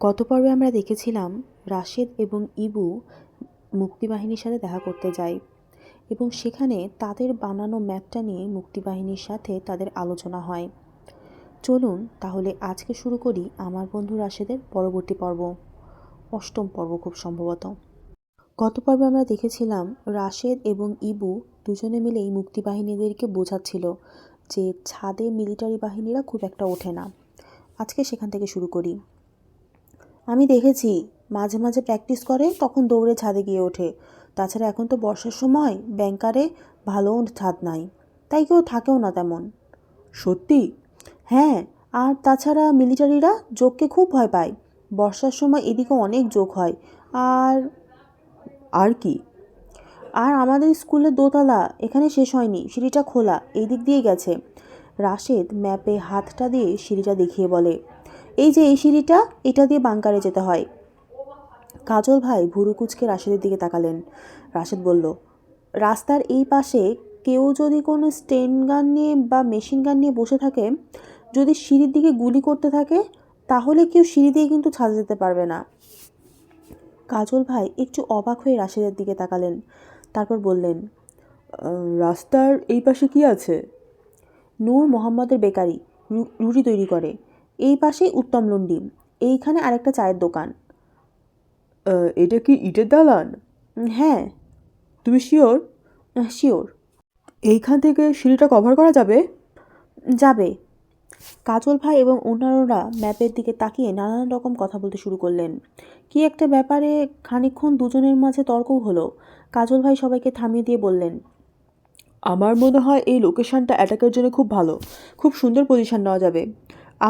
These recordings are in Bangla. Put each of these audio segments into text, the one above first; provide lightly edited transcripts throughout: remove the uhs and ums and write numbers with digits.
গত পর্বে আমরা দেখেছিলাম রাশেদ এবং ইবু মুক্তিবাহিনীর সাথে দেখা করতে যায় এবং সেখানে তাদের বানানো ম্যাপটা নিয়ে মুক্তিবাহিনীর সাথে তাদের আলোচনা হয়। চলুন তাহলে আজকে শুরু করি আমার বন্ধু রাশেদের পরবর্তী পর্ব, অষ্টম পর্ব খুব সম্ভবত। গত পর্বে আমরা দেখেছিলাম রাশেদ এবং ইবু দুজনে মিলেই মুক্তিবাহিনীদেরকে বোঝাচ্ছিল যে ছাদে মিলিটারি বাহিনীরা খুব একটা ওঠে না। আজকে সেখান থেকে শুরু করি। আমি দেখেছি মাঝে মাঝে প্র্যাকটিস করে, তখন দৌড়ে ছাদে গিয়ে ওঠে। তাছাড়া এখন তো বর্ষার সময়, ব্যাংকারে ভালো ছাদ নাই, তাই কেউ থাকেও না তেমন। সত্যি? হ্যাঁ, আর তাছাড়া মিলিটারিরা যোগকে খুব ভয় পায়। বর্ষার সময় এদিকে অনেক যোগ হয়। আর আর কি? আর আমাদের স্কুলের দোতলা এখানে শেষ হয়নি, সিঁড়িটা খোলা, এই দিক দিয়ে গেছে। রাশেদ ম্যাপে হাতটা দিয়ে সিঁড়িটা দেখিয়ে বলে, এই যে এই সিঁড়িটা, এটা দিয়ে বাংকারে যেতে হয়। কাজল ভাই ভুরু কুঁচকে রাশেদের দিকে তাকালেন। রাশেদ বলল, রাস্তার এই পাশে কেউ যদি কোনো স্টেন গান নিয়ে বা মেশিন গান নিয়ে বসে থাকে, যদি সিঁড়ির দিকে গুলি করতে থাকে, তাহলে কেউ সিঁড়ি দিয়ে কিন্তু ছাদে যেতে পারবে না। কাজল ভাই একটু অবাক হয়ে রাশেদের দিকে তাকালেন, তারপর বললেন, রাস্তার এই পাশে কি আছে? নূর মোহাম্মদের বেকারি, রুটি তৈরি করে। এই পাশেই উত্তম লন্ডি, এইখানে আরেকটা চায়ের দোকান। এটা কি ইটের দালান? হ্যাঁ। তুমি শিওর? শিওর। এইখান থেকে সিঁড়িটা কভার করা যাবে? যাবে। কাজল ভাই এবং অন্যান্যরা ম্যাপের দিকে তাকিয়ে নানান রকম কথা বলতে শুরু করলেন। কি একটা ব্যাপারে খানিকক্ষণ দুজনের মাঝে তর্কও হলো। কাজল ভাই সবাইকে থামিয়ে দিয়ে বললেন, আমার মনে হয় এই লোকেশনটা অ্যাটাকের জন্য খুব ভালো, খুব সুন্দর পজিশন নেওয়া যাবে।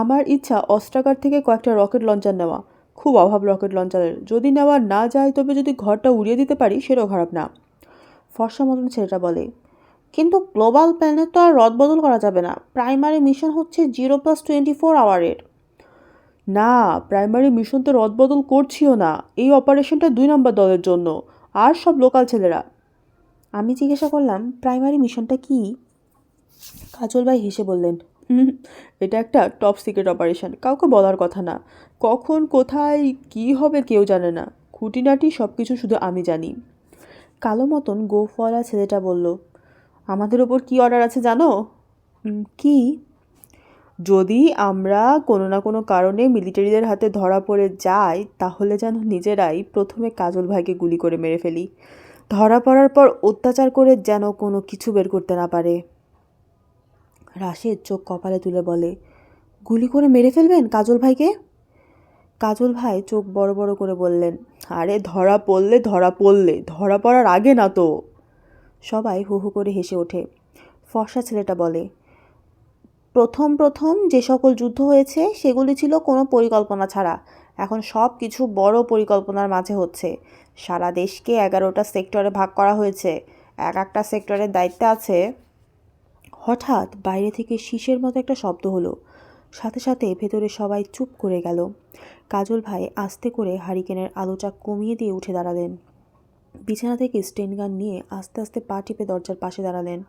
আমার ইচ্ছা অস্ত্রাগার থেকে কয়েকটা রকেট লঞ্চার নেওয়া। খুব অভাব রকেট লঞ্চারের, যদি নেওয়া না যায় তবে যদি ঘরটা উড়িয়ে দিতে পারি সেটাও খারাপ না। ফর্সা মতন ছেলেটা বলে, কিন্তু গ্লোবাল প্ল্যানে তো আর রদবদল করা যাবে না। প্রাইমারি মিশন হচ্ছে 0+24 আওয়ারের। না, প্রাইমারি মিশন তো রদবদল করছিও না। এই অপারেশনটা 2 নম্বর দলের জন্য, আর সব লোকাল ছেলেরা। আমি জিজ্ঞাসা করলাম, প্রাইমারি মিশনটা কি? কাজল ভাই হেসে বললেন, এটা একটা টপ সিক্রেট অপারেশন, কাউকে বলার কথা না। কখন কোথায় কি হবে কেউ জানে না। খুঁটিনাটি সব কিছু শুধু আমি জানি। কালো মতন গোফওয়ালা ছেলেটা বলল, আমাদের ওপর কি অর্ডার আছে জানো? কি? যদি আমরা কোনো না কোনো কারণে মিলিটারিদের হাতে ধরা পড়ে যাই, তাহলে যেন নিজেরাই প্রথমে কাজল ভাইকে গুলি করে মেরে ফেলি। ধরা পড়ার পর অত্যাচার করে যেন কোনো কিছু বের করতে না পারে। রাশেদ চোখ কপালে তুলে বলে, গুলি করে মেরে ফেলবেন কাজল ভাইকে? কাজল ভাই চোখ বড় বড় করে বললেন, আরে ধরা পড়লে ধরা পড়ার আগে না তো। সবাই হু হু করে হেসে ওঠে। ফর্সা ছেলেটা বলে, প্রথম প্রথম যে সকল যুদ্ধ হয়েছে সেগুলি ছিল কোনো পরিকল্পনা ছাড়া। এখন সব কিছু বড় পরিকল্পনার মাঝে হচ্ছে। সারা দেশকে 11টা সেক্টরে ভাগ করা হয়েছে। এক একটা সেক্টরের দায়িত্বে আছে। হঠাৎ বাইরে থেকে শীষের মতো একটা শব্দ হলো। সাথে সাথে ভেতরে সবাই চুপ করে গেল। কাজল ভাই আস্তে করে হারিকেনের আলোটা কমিয়ে দিয়ে উঠে দাঁড়ালেন। বিছানা থেকে স্টেন গান নিয়ে আস্তে আস্তে পা টিপে দরজার পাশে দাঁড়ালেন।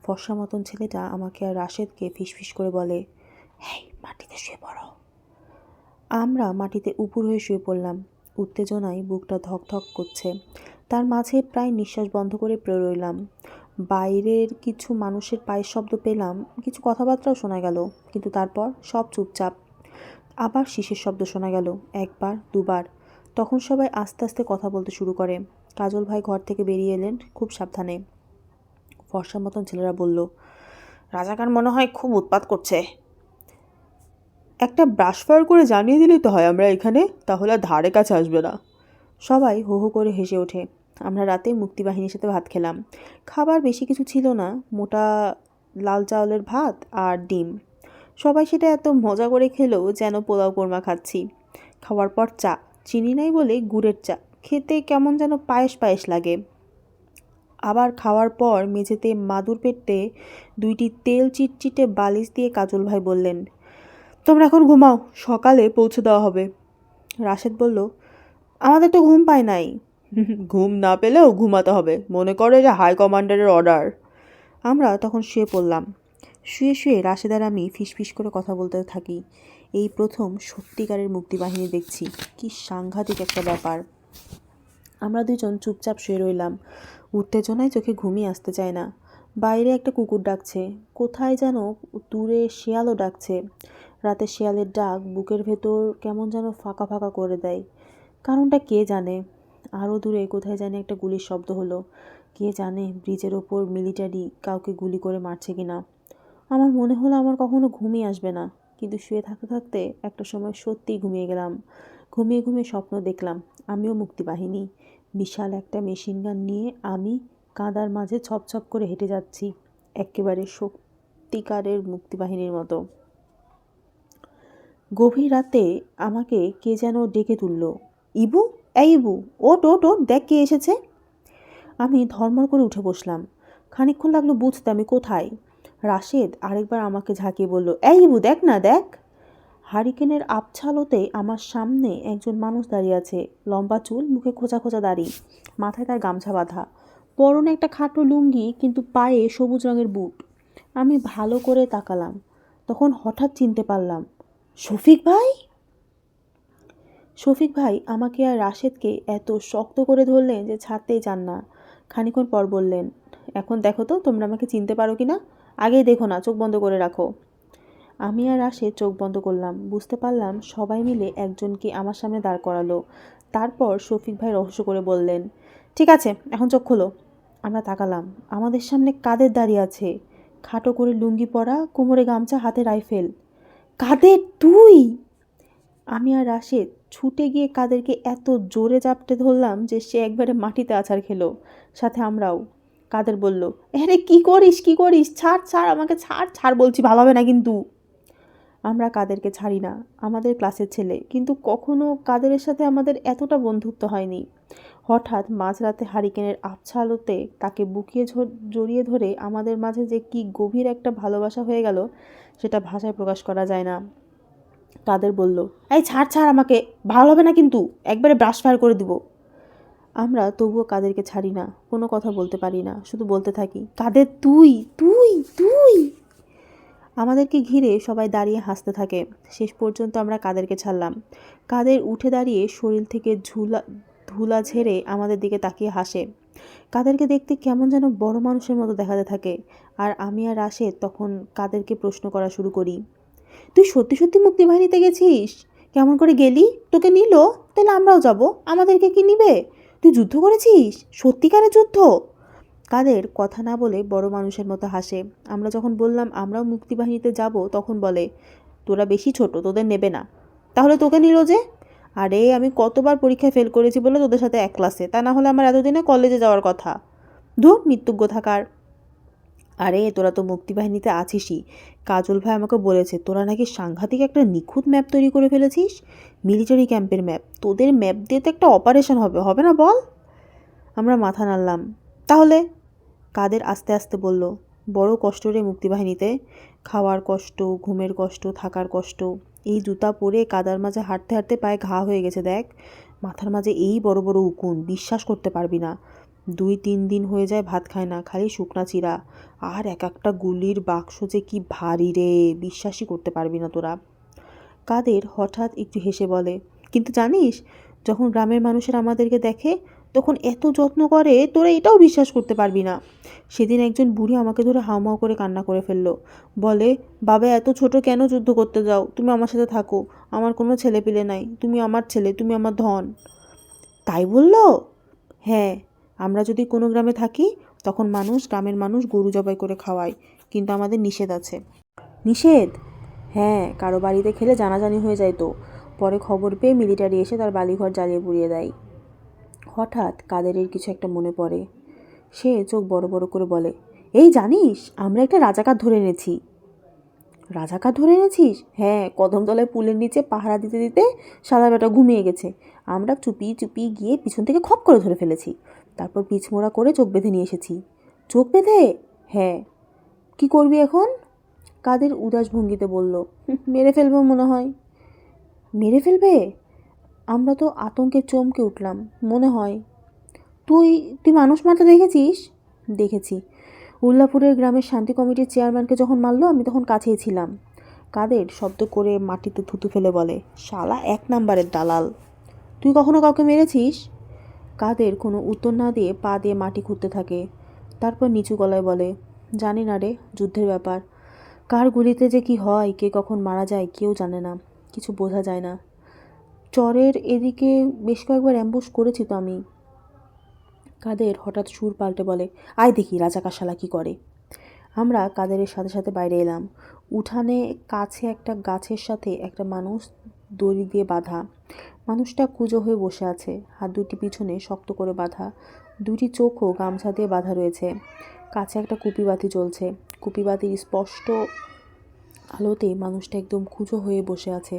ফর্সা মতন ছেলেটা আমাকে আর রাশেদকে ফিসফিস করে বলে, হেই, মাটিতে শুয়ে পড়ো। আমরা মাটিতে উপুর হয়ে শুয়ে পড়লাম। উত্তেজনায় বুকটা ধকধক করছে। তার মাঝে প্রায় নিঃশ্বাস বন্ধ করে পড়ে রইলাম। বাইরের কিছু মানুষের পায়ের শব্দ পেলাম, কিছু কথাবার্তাও শোনা গেল, কিন্তু তারপর সব চুপচাপ। আবার শীষের শব্দ শোনা গেল, একবার দুবার। তখন সবাই আস্তে আস্তে কথা বলতে শুরু করে। কাজল ভাই ঘর থেকে বেরিয়ে এলেন খুব সাবধানে। ফর্সার মতন ছেলেরা বলল, রাজাকার মনে হয় খুব উৎপাত করছে। একটা ব্রাশ ফায়ার করে জানিয়ে দিলেই তো হয় আমরা এখানে, তাহলে আর ধারে কাছে আসবে না। সবাই হো হো করে হেসে ওঠে। আমরা রাতে মুক্তিবাহিনীর সাথে ভাত খেলাম। খাবার বেশি কিছু ছিল না, মোটা লাল চাউলের ভাত আর ডিম। সবাই সেটা এত মজা করে খেলো যেন পোলাও কোরমা খাচ্ছি। খাওয়ার পর চা, চিনি নাই বলে গুড়ের চা, খেতে কেমন যেন পায়েস পায়েস লাগে। আবার খাওয়ার পর মেঝেতে মাদুর পেটতে 2টি তেল চিটচিটে বালিশ দিয়ে কাজল ভাই বললেন, তোমরা এখন ঘুমাও, সকালে পৌঁছে দেওয়া হবে। রাশেদ বলল, আমাদের তো ঘুম পায় নাই। ঘুম না পেলেও ঘুমাতে হবে, মনে করো এটা হাই কমান্ডারের অর্ডার। আমরা তখন শুয়ে পড়লাম। শুয়ে শুয়ে রাশেদ আর আমি ফিসফিস করে কথা বলতে থাকি। এই প্রথম সত্যিকারের মুক্তিবাহিনী দেখছি। কি সাংঘাতিক একটা ব্যাপার। আমরা দুজন চুপচাপ শুয়ে রইলাম। উত্তেজনায় চোখে ঘুমিয়ে আসতে চায় না। বাইরে একটা কুকুর ডাকছে, কোথায় যেন দূরে শেয়ালও ডাকছে। রাতে শেয়ালের ডাক বুকের ভেতর কেমন যেন ফাঁকা ফাঁকা করে দেয়। কারণটা কে জানে। আরও দূরে কোথায় জানি একটা গুলির শব্দ হলো। কে জানে ব্রিজের ওপর মিলিটারি কাউকে গুলি করে মারছে কিনা। আমার মনে হলো আমার কখনো ঘুমই আসবে না, কিন্তু শুয়ে থাকতে থাকতে একটা সময় সত্যিই ঘুমিয়ে গেলাম। ঘুমিয়ে ঘুমিয়ে স্বপ্ন দেখলাম আমিও মুক্তিবাহিনী। বিশাল একটা মেশিন গান নিয়ে আমি কাদার মাঝে ছপছপ করে হেঁটে যাচ্ছি, একেবারে সত্যিকারের মুক্তিবাহিনীর মতো। গভীর রাতে আমাকে কে যেন ডেকে তুলল। ইবু, এই ইবু, ওট ওট ওট, দেখ কে এসেছে। আমি ধর্মর করে উঠে বসলাম। খানিকক্ষণ লাগলো বুঝতে আমি কোথায়। রাশেদ আরেকবার আমাকে ঝাঁকিয়ে বলল, এই ইবু, দেখ না দেখ। হারিকেনের আবছালোতে আমার সামনে একজন মানুষ দাঁড়িয়ে আছে। লম্বা চুল, মুখে খোঁচা খোঁচা দাড়ি, মাথায় তার গামছা বাঁধা, পরনে একটা খাটো লুঙ্গি, কিন্তু পায়ে সবুজ রঙের বুট। আমি ভালো করে তাকালাম, তখন হঠাৎ চিনতে পারলাম শফিক ভাই। শফিক ভাই আমাকে আর রাশেদকে এত শক্ত করে ধরলেন যে ছাড়তেই চান না। খানিকক্ষণ পর বললেন, এখন দেখো তো তোমরা আমাকে চিনতে পারো কি না। আগেই দেখো না, চোখ বন্ধ করে রাখো। আমি আর রাশেদ চোখ বন্ধ করলাম। বুঝতে পারলাম সবাই মিলে একজনকে আমার সামনে দাঁড় করালো। তারপর শফিক ভাই রহস্য করে বললেন, ঠিক আছে, এখন চোখ খোলো। আমরা তাকালাম। আমাদের সামনে কাদের দাঁড়িয়ে আছে, খাটো করে লুঙ্গি পরা, কোমরে গামছা, হাতে রাইফেল। কাদের, তুই? আমি আর রাশেদ ছুটে গিয়ে কাদেরকে এত জোরে চাপটে ধরলাম যে সে একবারে মাটিতে আছাড় খেলো, সাথে আমরাও। কাদের বলল, আরে কি করিস কি করিস, ছাড় ছাড় আমাকে, ছাড় ছাড় বলছি, ভালো হবে না কিন্তু। আমরা কাদেরকে ছাড়ি না, আমাদের ক্লাসের ছেলে, কিন্তু কখনো কাদেরের সাথে আমাদের এতটা বন্ধুত্ব হয়নি। হঠাৎ মাঝরাতে হারিকেনের আবছা আলোতে তাকে বুকিয়ে জড়িয়ে ধরে আমাদের মাঝে যে কি গভীর একটা ভালোবাসা হয়ে গেল সেটা ভাষায় প্রকাশ করা যায় না। কাদের বলল, এই ছাড় ছাড় আমাকে, ভালো হবে না কিন্তু, একবারে ব্রাশ ফায়ার করে দিব। আমরা তবুও কাদেরকে ছাড়ি না, কোনো কথা বলতে পারি না, শুধু বলতে থাকি, কাদের তুই তুই তুই। আমাদেরকে ঘিরে সবাই দাঁড়িয়ে হাসতে থাকে। শেষ পর্যন্ত আমরা কাদেরকে ছাড়লাম। কাদের উঠে দাঁড়িয়ে শরীর থেকে ধুলা ঝেড়ে আমাদের দিকে তাকিয়ে হাসে। কাদেরকে দেখতে কেমন যেন বড় মানুষের মতো দেখাতে থাকে। আর আমি আর রাশেদ তখন কাদেরকে প্রশ্ন করা শুরু করি, তুই সত্যি সত্যি মুক্তিবাহিনীতে গেছিস? কেমন করে গেলি? তোকে নিল? তাহলে আমরাও যাব, আমাদেরকে কি নিবে? তুই যুদ্ধ করেছিস, সত্যিকারের যুদ্ধ? কাদের কথা না বলে বড় মানুষের মতো হাসে। আমরা যখন বললাম আমরাও মুক্তিবাহিনীতে যাব, তখন বলে, তোরা বেশি ছোট, তোদের নেবে না। তাহলে তোকে নিল যে? আরে আমি কতবার পরীক্ষায় ফেল করেছি বলে তোদের সাথে এক ক্লাসে, তা না হলে আমার এতদিনে কলেজে যাওয়ার কথা। ধুর, মৃত্যুজ্ঞ থাকার। আরে তোরা তো মুক্তিবাহিনীতে আছিসই, কাজল ভাই আমাকে বলেছে তোরা নাকি সাংঘাতিক একটা নিখুঁত ম্যাপ তৈরি করে ফেলেছিস, মিলিটারি ক্যাম্পের ম্যাপ। তোদের ম্যাপ দিয়ে তো একটা অপারেশন হবে, হবে না বল? আমরা মাথা নাড়লাম। তাহলে? কাদের আস্তে আস্তে বলল, বড় কষ্ট রে মুক্তিবাহিনীতে, খাওয়ার কষ্ট, ঘুমের কষ্ট, থাকার কষ্ট। এই জুতা পরে কাদার মাঝে হাঁটতে হাঁটতে পায়ে ঘা হয়ে গেছে দেখ, মাথার মাঝে এই বড় বড় উকুন, বিশ্বাস করতে পারবি না। 2-3 দিন হয়ে যায় ভাত খায় না, খালি শুকনা চিরা। আর এক একটা গুলির বাক্স যে কি ভারী রে, বিশ্বাসই করতে পারবি না তোরা। কাদের হঠাৎ একটু হেসে বলে, কিন্তু জানিস, যখন গ্রামের মানুষেরা আমাদেরকে দেখে তখন এত যত্ন করে, তোরা এটাও বিশ্বাস করতে পারবি না। সেদিন একজন বুড়ি আমাকে ধরে হাউমাউ করে কান্না করে ফেললো। বলে, বাবা এত ছোট কেন যুদ্ধ করতে যাও, তুমি আমার সাথে থাকো, আমার কোনো ছেলে পেলে নাই, তুমি আমার ছেলে, তুমি আমার ধন। তাই বললো? হ্যাঁ, আমরা যদি কোনো গ্রামে থাকি তখন গ্রামের মানুষ গরু জবাই করে খাওয়ায়, কিন্তু আমাদের নিষেধ আছে। নিষেধ? হ্যাঁ, কারো বাড়িতে খেলে জানাজানি হয়ে যায় তো, পরে খবর পেয়ে মিলিটারি এসে তার বাড়িঘর জ্বালিয়ে পুড়িয়ে দেয়। হঠাৎ কাদেরের কিছু একটা মনে পড়ে। সে চোখ বড় বড় করে বলে, এই জানিস, আমরা একটা রাজাকার ধরে এনেছি। রাজাকার ধরে এনেছিস? হ্যাঁ, কদমতলায় পুলের নিচে পাহারা দিতে দিতে সাদা বেটা ঘুমিয়ে গেছে। আমরা চুপি চুপি গিয়ে পিছন থেকে খপ করে ধরে ফেলেছি, তারপর পিছমোড়া করে চোখ বেঁধে নিয়ে এসেছি। চোখ বেঁধে? হ্যাঁ। কি করবি এখন? কাদের উদাস ভঙ্গিতে বলল, মেরে ফেলবো মনে হয়। মেরে ফেলবে? আমরা তো আতঙ্কে চমকে উঠলাম। মনে হয়? তুই তুই মানুষ মারতে দেখেছিস? দেখেছি। উল্লাপুরের গ্রামের শান্তি কমিটির চেয়ারম্যানকে যখন মারলো আমি তখন কাছেই ছিলাম। কাদের শব্দ করে মাটিতে থুতু ফেলে বলে, শালা 1 নাম্বারের দালাল, তুই কখনো কাউকে মেরেছিস? কাদের কোনো উত্তর না দিয়ে পা দিয়ে মাটি খুঁড়তে থাকে। তারপর নিচু গলায় বলে, জানি না রে, যুদ্ধের ব্যাপার। কার গুলিতে যে কি হয়, কে কখন মারা যায় কেউ জানে না, কিছু বোঝা যায় না। চরের এদিকে বেশ কয়েকবার অ্যাম্বুশ করেছি তো আমি। কাদের হঠাৎ সুর পাল্টে বলে, আয় দেখি রাজাকার শালা কী করে। আমরা কাদেরের সাথে সাথে বাইরে এলাম। উঠানে কাছে একটা গাছের সাথে একটা মানুষ দড়ি দিয়ে বাঁধা। মানুষটা কুঁজো হয়ে বসে আছে, হাত দুটি পিছনে শক্ত করে বাঁধা, দুটি চোখও গামছা দিয়ে বাঁধা রয়েছে। কাছে একটা কুপিবাতি জ্বলছে। কুপিবাতির স্পষ্ট আলোতে মানুষটা একদম কুঁজো হয়ে বসে আছে।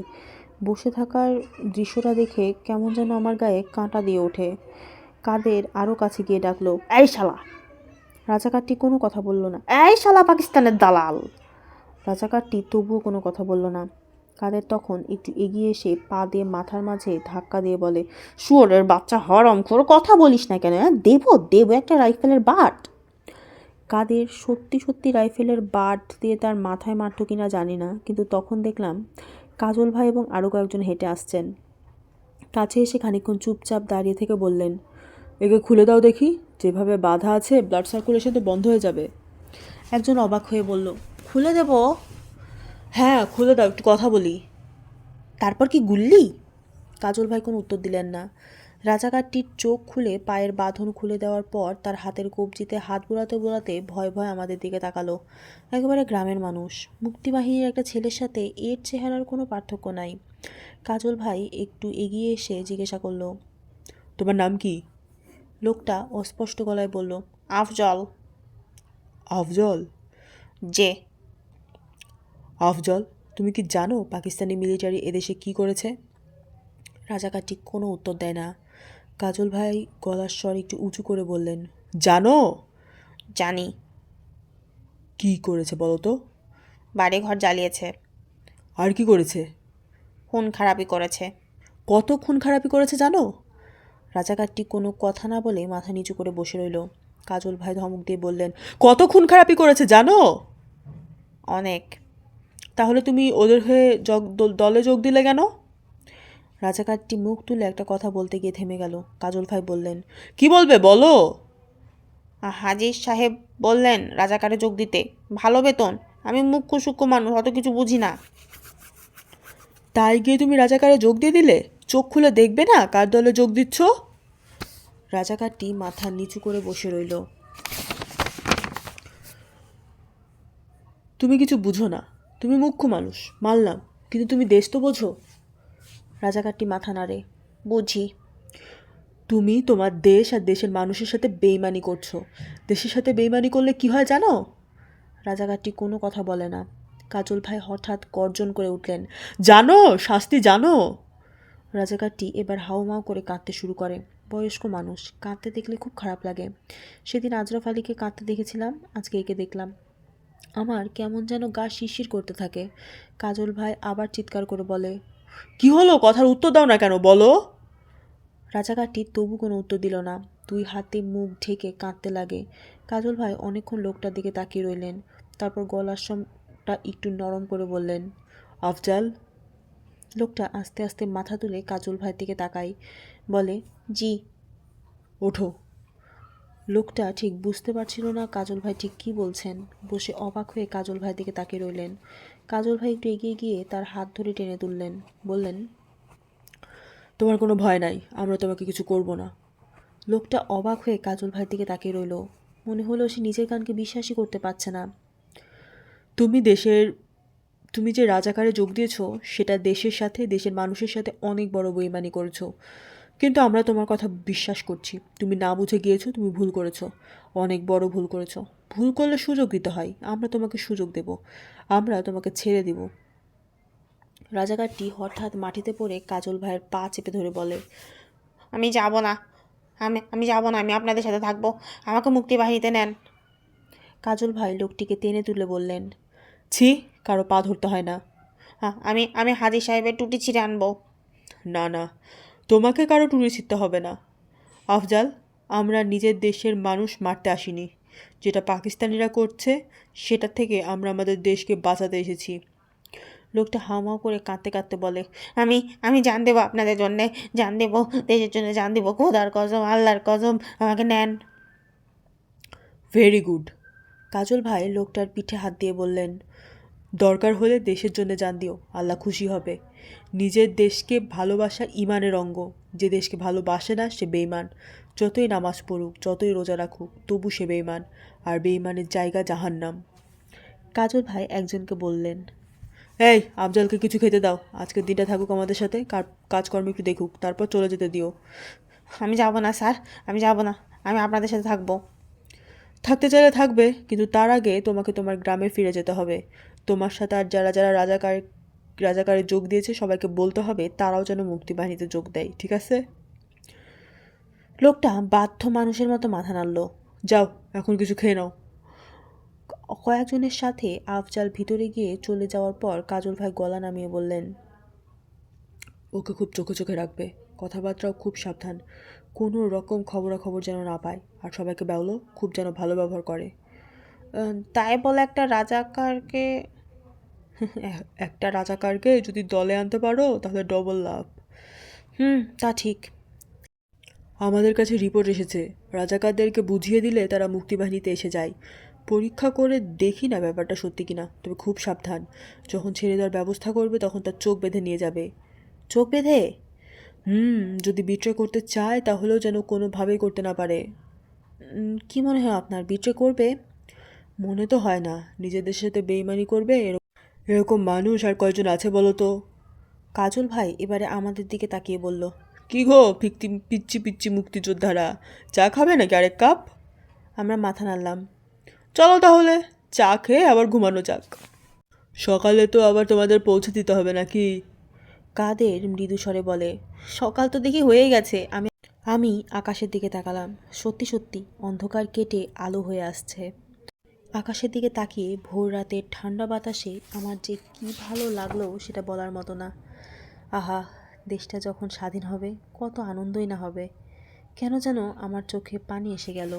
বসে থাকার দৃশ্যটা দেখে কেমন যেন আমার গায়ে কাঁটা দিয়ে ওঠে। কাদের আরও কাছে গিয়ে ডাকলো, এই শালা। রাজাকারটি কোনো কথা বলল না। এই শালা পাকিস্তানের দালাল। রাজাকারটি তবুও কোনো কথা বলল না। কাদের তখন একটু এগিয়ে এসে পা দিয়ে মাথার মাঝে ধাক্কা দিয়ে বলে, শুয়োরের বাচ্চা হরামখোর, কথা বলিস না কেন? দেবো দেবো একটা রাইফেলের বাট। কাদের সত্যি সত্যি রাইফেলের বাট দিয়ে তার মাথায় মারত কিনা জানি না, কিন্তু তখন দেখলাম কাজল ভাই এবং আরও কয়েকজন হেঁটে আসছেন। কাছে এসে খানিকক্ষণ চুপচাপ দাঁড়িয়ে থেকে বললেন, একে খুলে দাও দেখি, যেভাবে বাধা আছে ব্লাড সার্কুলেশন তো বন্ধ হয়ে যাবে। একজন অবাক হয়ে বলল, খুলে দেব? হ্যাঁ খুলে দাও, একটু কথা বলি। তারপর কি গুল্লি? কাজল ভাই কোনো উত্তর দিলেন না। রাজাকারটির চোখ খুলে পায়ের বাঁধন খুলে দেওয়ার পর তার হাতের কবজিতে হাত বোলাতে বোলাতে ভয় ভয় আমাদের দিকে তাকালো। একেবারে গ্রামের মানুষ, মুক্তিবাহিনীর একটা ছেলের সাথে এর চেহারার কোনো পার্থক্য নাই। কাজল ভাই একটু এগিয়ে এসে জিজ্ঞাসা করলো, তোমার নাম কি? লোকটা অস্পষ্ট গলায় বলল, আফজল। আফজল? যে। আফজল, তুমি কি জানো পাকিস্তানি মিলিটারি এদেশে কি করেছে? রাজাকারটি কোনো উত্তর দেয় না। কাজল ভাই গলার স্বর একটু উঁচু করে বললেন, জানো? জানি। কি করেছে বলো তো? বাড়িঘর জ্বালিয়েছে। আর কি করেছে? খুন খারাপি করেছে। কত খুন খারাপি করেছে জানো? রাজাকারটি কোনো কথা না বলে মাথা নিচু করে বসে রইল। কাজল ভাই ধমক দিয়ে বললেন, কত খুন খারাপি করেছে জানো? অনেক। তাহলে তুমি ওদের হয়ে দলে যোগ দিলে কেন? রাজাকারটি মুখ তুলে একটা কথা বলতে গিয়ে থেমে গেল। কাজল ভাই বললেন, কি বলবে বলো? হাজির সাহেব বললেন রাজাকারে যোগ দিতে, ভালো বেতন। আমি মুখ্য সূক্ষ্ম মানুষ, অত কিছু বুঝি না। তাই গিয়ে তুমি রাজাকারে যোগ দিয়ে দিলে? চোখ খুলে দেখবে না কার দলে যোগ দিচ্ছ? রাজাকারটি মাথা নিচু করে বসে রইল। তুমি কিছু বুঝো না, তুমি মুখ্য মানুষ মানলাম, কিন্তু তুমি দেশ তো বোঝো। রাজাকারটি মাথা নাড়ে, বুঝি। তুমি তোমার দেশ আর দেশের মানুষের সাথে বেইমানি করছো। দেশের সাথে বেইমানি করলে কি হয় জানো? রাজাকারটি কোনো কথা বলে না। কাজল ভাই হঠাৎ গর্জন করে উঠলেন, জানো শাস্তি জানো? রাজাকারটি এবার হাউমাউ করে কাঁদতে শুরু করে। বয়স্ক মানুষ, কাঁদতে দেখলে খুব খারাপ লাগে। সেদিন আজরফ আলীকে কাঁদতে দেখেছিলাম, আজকে একে দেখলাম। আমার কেমন যেন গা শিরশির করতে থাকে। কাজল ভাই আবার চিৎকার করে বলে, কি হলো, কথার উত্তর দাও না কেন, বলো। রাজাকারটি তবু কোনো উত্তর দিল না। 2 হাতে মুখ ঢেকে কাঁদতে লাগে। কাজল ভাই অনেকক্ষণ লোকটার দিকে তাকিয়ে রইলেন। তারপর গলার স্বরটা একটু নরম করে বললেন, আফজাল। লোকটা আস্তে আস্তে মাথা তুলে কাজল ভাইয়ের দিকে তাকায়, বলে, জি। ওঠো। লোকটা ঠিক বুঝতে পারছিল না কাজল ভাই ঠিক কী বলছেন। বসে অবাক হয়ে কাজল ভাইয়ের দিকে তাকিয়ে রইলেন। কাজল ভাই একটু এগিয়ে গিয়ে তার হাত ধরে টেনে তুললেন, বললেন, তোমার কোনো ভয় নাই, আমরা তোমাকে কিছু করব না। লোকটা অবাক হয়ে কাজল ভাইয়ের দিকে তাকিয়ে রইল। মনে হলো সে নিজের কানকে বিশ্বাসই করতে পারছে না। তুমি যে রাজাকারে যোগ দিয়েছো, সেটা দেশের সাথে, দেশের মানুষের সাথে অনেক বড় বেইমানি করেছো। কিন্তু আমরা তোমার কথা বিশ্বাস করছি। তুমি না বুঝে গিয়েছো, তুমি ভুল করেছো, অনেক বড় ভুল করেছো। ভুল করলে সুযোগ দিতে হয়, আমরা তোমাকে সুযোগ দেব, আমরা তোমাকে ছেড়ে দিব। রাজাকারটি হঠাৎ মাটিতে পড়ে কাজল ভাইয়ের পা চেপে ধরে বলে, আমি যাব না, আমি যাব না, আমি আপনাদের সাথে থাকবো, আমাকে মুক্তিবাহিনীতে নেন। কাজল ভাই লোকটিকে টেনে তুলে বললেন, ছি, কারো পা ধরতে হয় না। আমি হাজির সাহেবের টুটি ছিঁড়ে আনবো। না না, তোমাকে কারো টুটি ছিঁড়তে হবে না। আফজাল, আমরা নিজের দেশের মানুষ মারতে আসিনি। যেটা পাকিস্তানিরা করছে সেটা থেকে আমরা আমাদের দেশকে বাঁচাতে এসেছি। লোকটা হাউমাউ করে কাঁদতে কাঁদতে বলে, আমি আমি জান দেবো আপনাদের জন্যে, জান দেবো, দেশের জন্য জান দেবো, খোদার কসম, আল্লাহর কসম, আমাকে নেন। Very good. কাজল ভাই লোকটার পিঠে হাত দিয়ে বললেন, দরকার হলে দেশের জন্য জান দিও, আল্লাহ খুশি হবে। নিজের দেশকে ভালোবাসা ইমানের অঙ্গ। যে দেশকে ভালোবাসে না সে বেঈমান। যতই নামাজ পড়ুক, যতই রোজা রাখুক, তবু সে বেঈমান, আর বেঈমানের জায়গা জাহান্নাম। কাজল ভাই একজনকে বললেন, এই আফজালকে কিছু খেতে দাও, আজকের দিনটা থাকুক আমাদের সাথে, কাজকর্ম একটু দেখুক, তারপর চলে যেতে দিও। আমি যাব না স্যার, আমি যাব না, আমি আপনাদের সাথে থাকবো। থাকতে চাইলে থাকবে, কিন্তু তার আগে তোমাকে তোমার গ্রামে ফিরে যেতে হবে। তোমার সাথে আর যারা যারা রাজাকারে যোগ দিয়েছে সবাইকে বলতে হবে তারাও যেন মুক্তিবাহিনীতে যোগ দেয়, ঠিক আছে? লোকটা বাধ্য মানুষের মতো মাথা নাড়ল। যাও, এখন কিছু খেয়ে নাও। কয়েকজনের সাথে আফজাল ভিতরে গিয়ে চলে যাওয়ার পর কাজল ভাই গলা নামিয়ে বললেন, ওকে খুব চোখে চোখে রাখবে, কথাবার্তাও খুব সাবধান, কোনো রকম খবরাখবর যেন না পায়, আর সবাইকে বলো খুব যেন ভালো ব্যবহার করে। তাই বলে একটা রাজাকারকে? একটা রাজাকারকে যদি দলে আনতে পারো তাহলে ডবল লাভ। তা ঠিক। আমাদের কাছে রিপোর্ট এসেছে, রাজাকারদেরকে বুঝিয়ে দিলে তারা মুক্তিবাহিনীতে এসে যায়। পরীক্ষা করে দেখি না ব্যাপারটা সত্যি কিনা, তবে খুব সাবধান। যখন ছেড়ে দেওয়ার ব্যবস্থা করবে তখন তার চোখ বেঁধে নিয়ে যাবে। চোখ বেঁধে? যদি বিট্রে করতে চায় তাহলেও যেন কোনোভাবেই করতে না পারে। কি মনে হয় আপনার, বিট্রে করবে? মনে তো হয় না, নিজেদের সাথে বেইমানি করবে এরকম মানুষ আর কয়জন আছে বলো তো? কাজল ভাই এবারে আমাদের দিকে তাকিয়ে বলল, কি গো পিচ্ছি পিচ্ছি মুক্তিযোদ্ধারা, চা খাবে নাকি আরেক কাপ? আমরা মাথা নাড়লাম। চলো তাহলে, চা খেয়ে আবার ঘুমানো যাক, সকালে তো আবার তোমাদের পৌঁছে দিতে হবে নাকি? কাদের মৃদু স্বরে বলে, সকাল তো দেখি হয়ে গেছে। আমি আকাশের দিকে তাকালাম। সত্যি সত্যি অন্ধকার কেটে আলো হয়ে আসছে। আকাশের দিকে তাকিয়ে ভোর রাতের ঠান্ডা বাতাসে আমার যে কি ভালো লাগলো সেটা বলার মতো না। আহা, দেশটা যখন স্বাধীন হবে কত আনন্দই না হবে। কেন যেন আমার চোখে পানি এসে গেল।